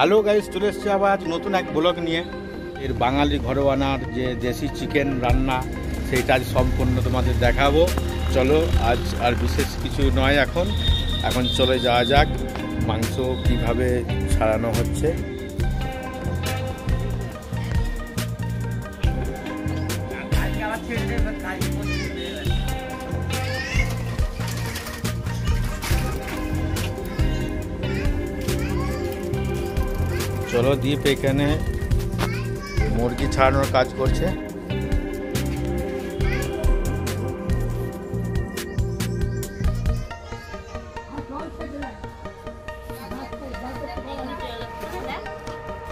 Hello guys, চলে এসেছি আবার আজ নতুন এক ব্লগ নিয়ে। এর বাঙালি ঘরোয়ানার যে দেশি চিকেন রান্না সেইটা আজ সম্পূর্ণ তোমাদের দেখাবো। চলো, আজ আর বিশেষ কিছু নয়, এখন চলে যাওয়া যাক মাংস কিভাবে ছাড়ানো হচ্ছে। চলো, দীপ এখানে মুরগি ছাড়ানোর কাজ করছে।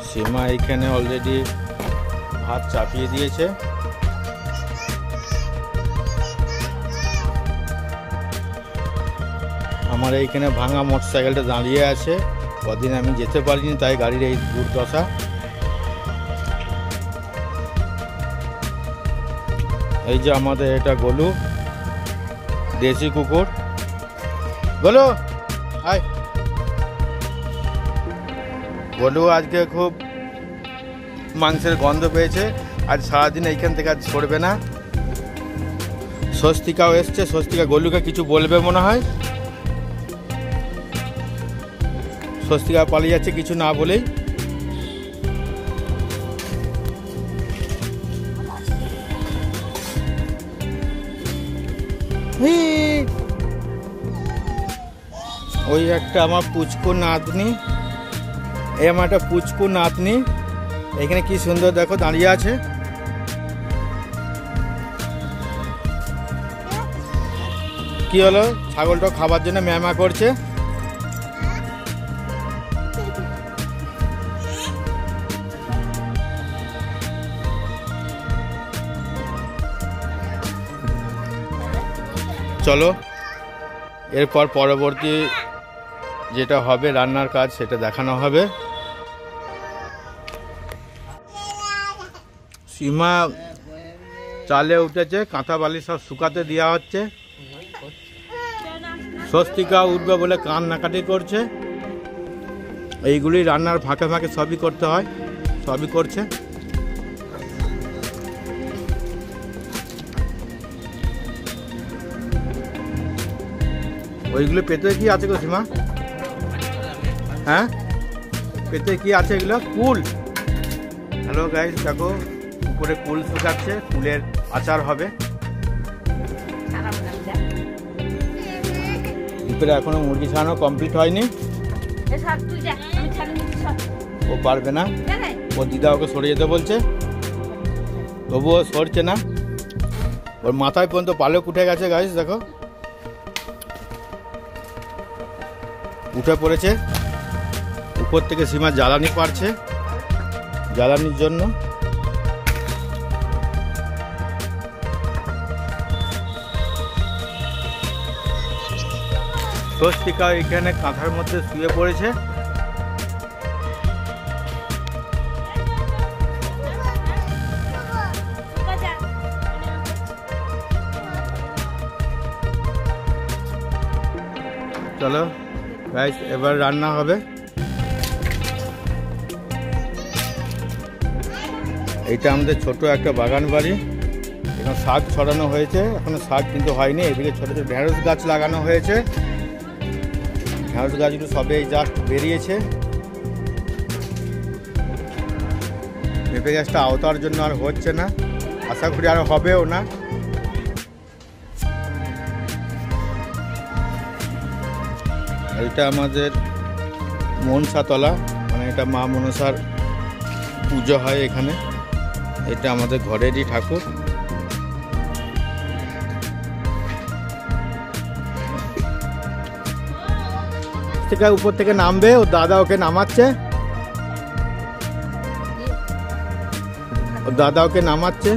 সীমা এখানে অলরেডি ভাত চাপিয়ে দিয়েছে। আমার এইখানে ভাঙা মোটরসাইকেলটা দাঁড়িয়ে আছে, কদিন আমি যেতে পারিনি, তাই গাড়ির এই দুর্দশা। এই যে আমাদের এটা গোলু, দেশি কুকুর। গোলু আয়। গোলু আজকে খুব মাংসের গন্ধ পেয়েছে, আজ সারাদিন এইখান থেকে আজ ছড়বে না। স্বস্তিকাও এসছে, স্বস্তিকা গোলুকে কিছু বলবে মনে হয়। স্বস্তিকা পালিয়ে যাচ্ছে কিছু না বলেই। ওই একটা আমার পুচকু নাতনি, এই আমার একটা পুচকু নাতনি এখানে কি সুন্দর দেখো দাঁড়িয়ে আছে। কি হলো? ছাগলটা খাবার জন্য ম্যামা করছে। চলো, এরপর পরবর্তী যেটা হবে রান্নার কাজ সেটা দেখানো হবে। সীমা চালে উঠেছে, কাঁথা বালি সব শুকাতে দেওয়া হচ্ছে। স্বস্তিকা উঠবে বলে কান্নাকাটি করছে। এইগুলি রান্নার ফাঁকে ফাঁকে সবই করতে হয়, সবই করছে। ওইগুলো পেতে কি আছে গো সীমা? হ্যাঁ, পেতে কি আছে এগুলো? কুল। হ্যালো গাইস, দেখো উপরে কুল শুকাচ্ছে, কুলের আচার হবে। উপরে এখনো মুরগি ছাড়ানো কমপ্লিট হয়নি। ও পারবে না, ও দিদা ওকে সরে যেতে বলছে, তবুও সরছে না। ওর মাথায় পর্যন্ত পালক উঠে গেছে গাইস, দেখো উঠে পড়েছে। উপর থেকে সীমা জ্বালানি পারছে, জ্বালানির জন্য। স্বস্তিকা এখানে কাঁথার মধ্যে শুয়ে পড়েছে। চলো গাইস, এবার রান্না হবে। এইটা আমাদের ছোট একটা বাগান বাড়ি, এখানে শাক ছড়ানো হয়েছে, এখনো শাক কিন্তু হয়নি। এদিকে ছোট ছোট ঢেঁড়স গাছ লাগানো হয়েছে, ঢেঁড়স গাছগুলো সবে জাস্ট বেরিয়েছে। পেঁপে গাছটা আওতার জন্য আর হচ্ছে না, আশা করি আর হবেও না। এটা আমাদের মনসাতলা, মানে এটা মা মনসার পুজো হয় এখানে। এটা আমাদের ঘরেরই ঠাকুর। উপর থেকে নামবে, ও দাদা ওকে নামাচ্ছে, ও দাদা ওকে নামাচ্ছে।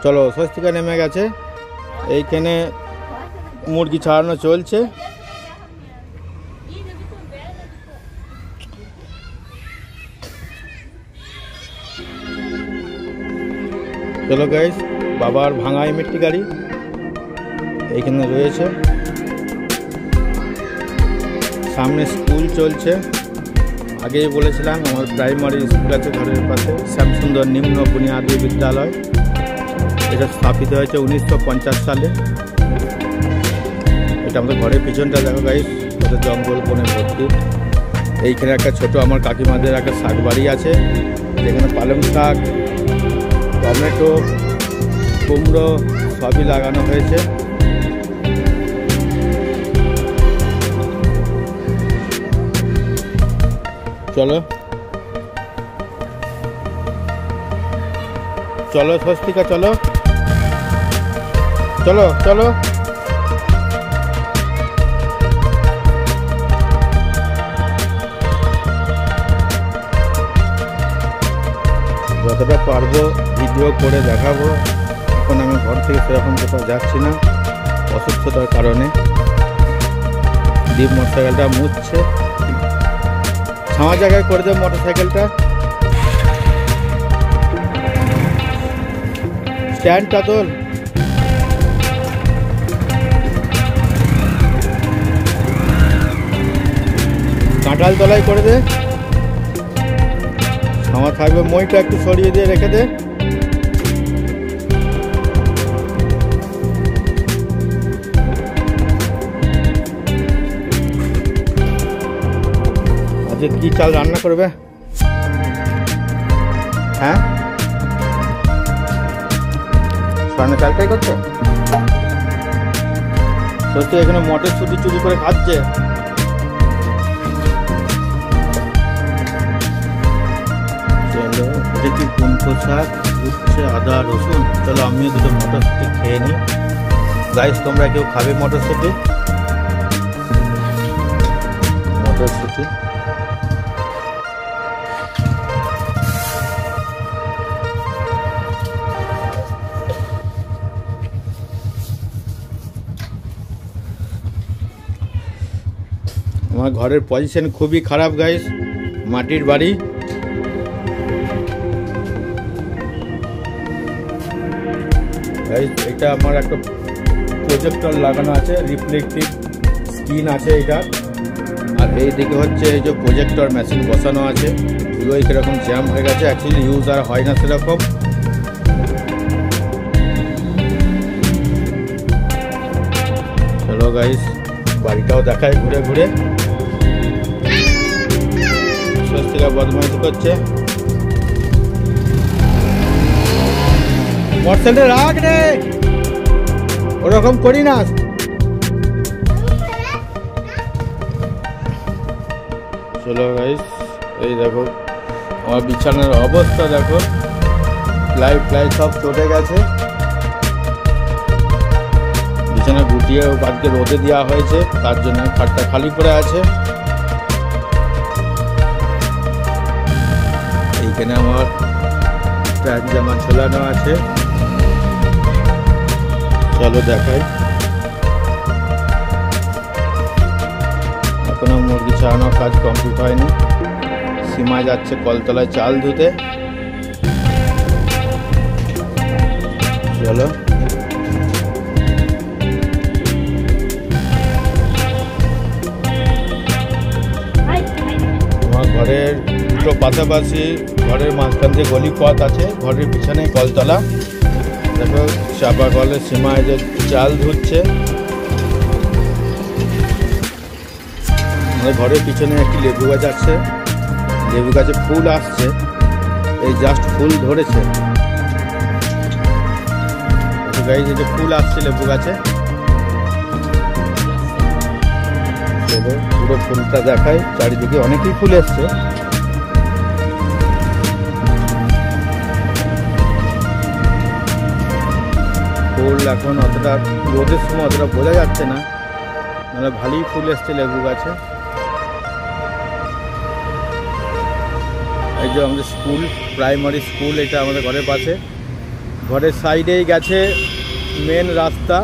চলো, স্বস্তিকা নেমে গেছে। এইখানে মুরগি ছাড়ানো চলছে। চলো গাইস, বাবার ভাঙা মিট্টি গাড়ি এইখানে রয়েছে। সামনে স্কুল চলছে। আগেই বলেছিলাম আমার প্রাইমারি স্কুল আছে ঘরের পাশে, শ্যামসুন্দর নিম্ন বুনিয়াদী বিদ্যালয়। এটা স্থাপিত হয়েছে 1950 সালে। এটা আমাদের ঘরের পিছনটা দেখো গাইস, কত জঙ্গল বনে ভর্তি। এইখানে একটা ছোট আমার কাকিমাদের একটা শাক বাড়ি আছে, যেখানে পালং শাক, টমেটো, কুমড়ো সবই লাগানো হয়েছে। চলো চলো স্বস্তিকা, চলো চলো চলো। যতটা পারবো ভিডিও করে দেখাবো। এখন আমি ঘর থেকে সেরকম কোথাও যাচ্ছি না অসুস্থতার কারণে। দীপ মোটরসাইকেলটা মুছছে, ছাওয়া জায়গায় করে দেব মোটরসাইকেলটা। স্ট্যান্ডটা তোর কাঁঠাল তলায় করে দে, ছাওয়া থাকবে। মইটা একটু সরিয়ে দিয়ে রেখে দে। আজকে কি চাল রান্না করবে? হ্যাঁ, স্বর্ণ চালটাই করছে। সত্যি এখানে মটরশুঁটি চুরি করে খাচ্ছে। চলো, এটা কি কুমড়ো শাক, উচ্ছে, আদা, রসুন। চলো আমিও দুটো মটরশুঁটি খেয়ে নিই। গাইস, তোমরা কেউ খাবে মটরশুঁটি? মটরশুঁটি আমার ঘরের পজিশন খুবই খারাপ গাইস, মাটির বাড়ি। গাইস, এটা আমার একটা প্রজেক্টর লাগানো আছে, রিফ্লেক্টিভ স্ক্রিন আছে এটা। আর এইদিকে হচ্ছে এই যে প্রজেক্টর মেশিন বসানো আছে। পুরোই কিরকম জ্যাম হয়ে গেছে, অ্যাকচুয়ালি ইউজ আর হয় না সেরকম। চলো গাইস, বাড়িটাও দেখায় ঘুরে ঘুরে। স্বস্তিকা বদমাইশি করছে। মোটরসাইকেল রাখ রে, ওরকম করি না। চলো গাইস, এই দেখো আমার বিছানার অবস্থা দেখো, প্লাই সব চটে গেছে। বিছানা গুটিয়ে আজকে রোদে দেওয়া হয়েছে, তার জন্য খাটটা খালি পড়ে আছে। এইখানে আমার প্যান্ট জামা ঝোলানো আছে। চলো দেখাই। এখনো মুরগি ছাড়ানোর কাজ কমপ্লিট হয়নি। সীমা যাচ্ছে কলতলায় চাল ধুতে। চলো, আমার ঘরের দুটো পাশাপাশি, ঘরের মাঝখান দিয়ে গলি পথ আছে, ঘরের পিছনে কলতলা। দেখো চাপা কলে সীমা যে চাল ধুচ্ছে। আমাদের ঘরের পিছনে একটি লেবু গাছ আছে, লেবু গাছে ফুল আসছে, এই জাস্ট ফুল ধরেছে। গাইস, এই যে ফুল আসছে লেবু গাছে। পুরো ফুলটা দেখায়, চারিদিকে অনেকই ফুল এসছে। ফুল এখন অতটা রোদের সময় অতটা বোঝা যাচ্ছে না, মানে ভালোই ফুল এসছে লেবু গাছে। এই যে আমাদের স্কুল, প্রাইমারি স্কুল, এটা আমাদের ঘরের পাশে। ঘরের সাইডেই গেছে মেন রাস্তা,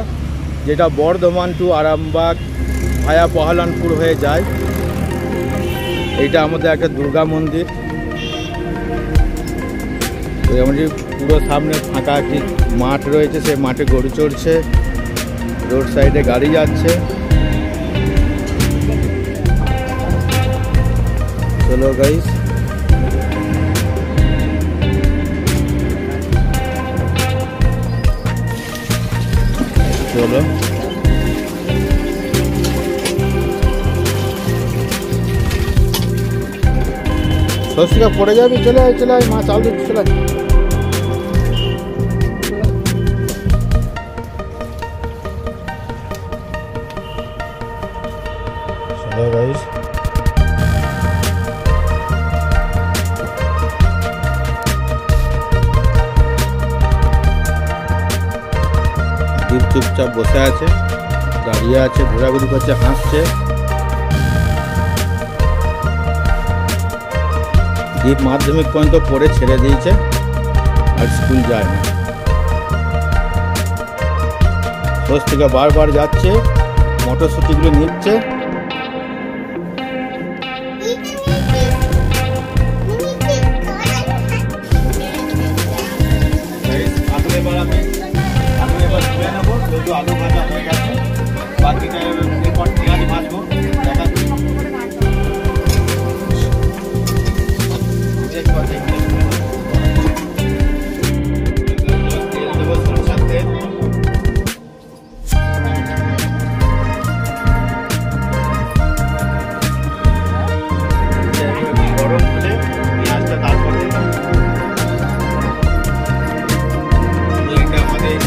যেটা বর্ধমান টু আরামবাগ ভায়া পহলানপুর হয়ে যায়। এইটা আমাদের একটা দুর্গা মন্দির। আমাদের পুরো সামনে ফাঁকা একটি মাঠ রয়েছে, সেই মাঠে গরু চড়ছে, রোড সাইডে গাড়ি যাচ্ছে। গাইস, চলো স্বস্তিকা পড়ে যাবি, চলে আয় চলে আয়, মা চাল দিচ্ছে, চলে আয়। চলো গাইস, দীপ চুপচাপ বসে আছে, দাঁড়িয়ে আছে, ঘোরাঘুরি করছে, হাসছে। দীপ মাধ্যমিক পর্যন্ত পড়ে ছেড়ে দিয়েছে, আর স্কুল যায় না। স্বস্তিকা বারবার যাচ্ছে, মটরশুটিগুলো নিচ্ছে। আলু ভাজা হয়ে গেছে, বাকিটা এরপর পেঁয়াজ ভাজবো, দেখাচ্ছি। তেল দেবো, সরষের তেল। গরম হলে পেঁয়াজটা তারপর দিলাম। এটা আমাদের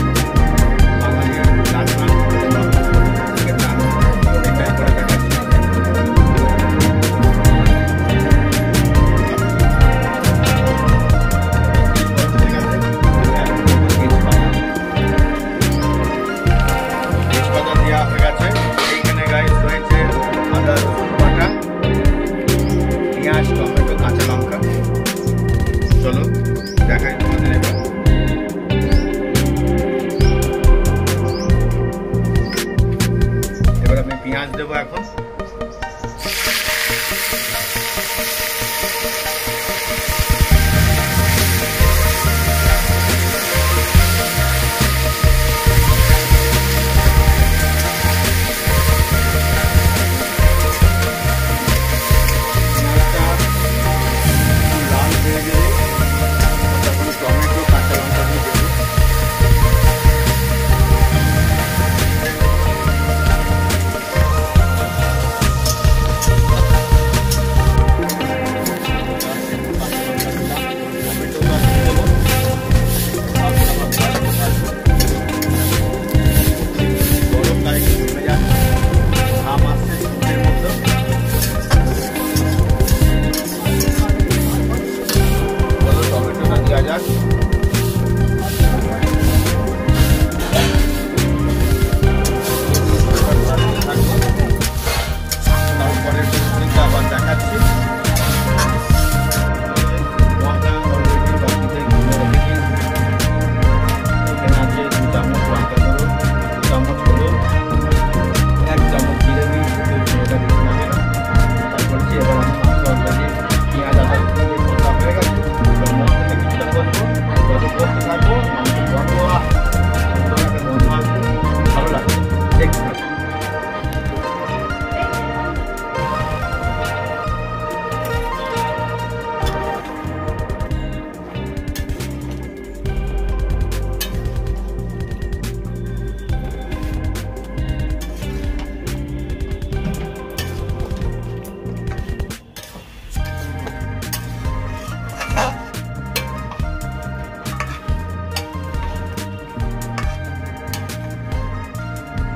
চলো দেখাই তোমাদের। এবার আমি পেঁয়াজ দেবো এখন।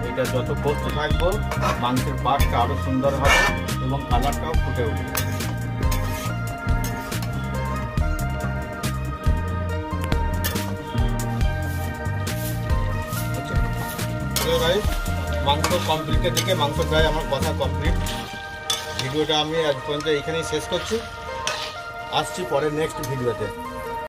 এটা যত কষতে থাকবো মাংসের পাকটা আরো সুন্দর হবে এবং কালারটাও ফুটে উঠবে। মাংস কমপ্লিটের দিকে, মাংস প্রায় আমার কথা কমপ্লিট। ভিডিওটা আমি আজ পর্যন্ত এইখানেই শেষ করছি, আসছি পরে নেক্সট ভিডিওতে।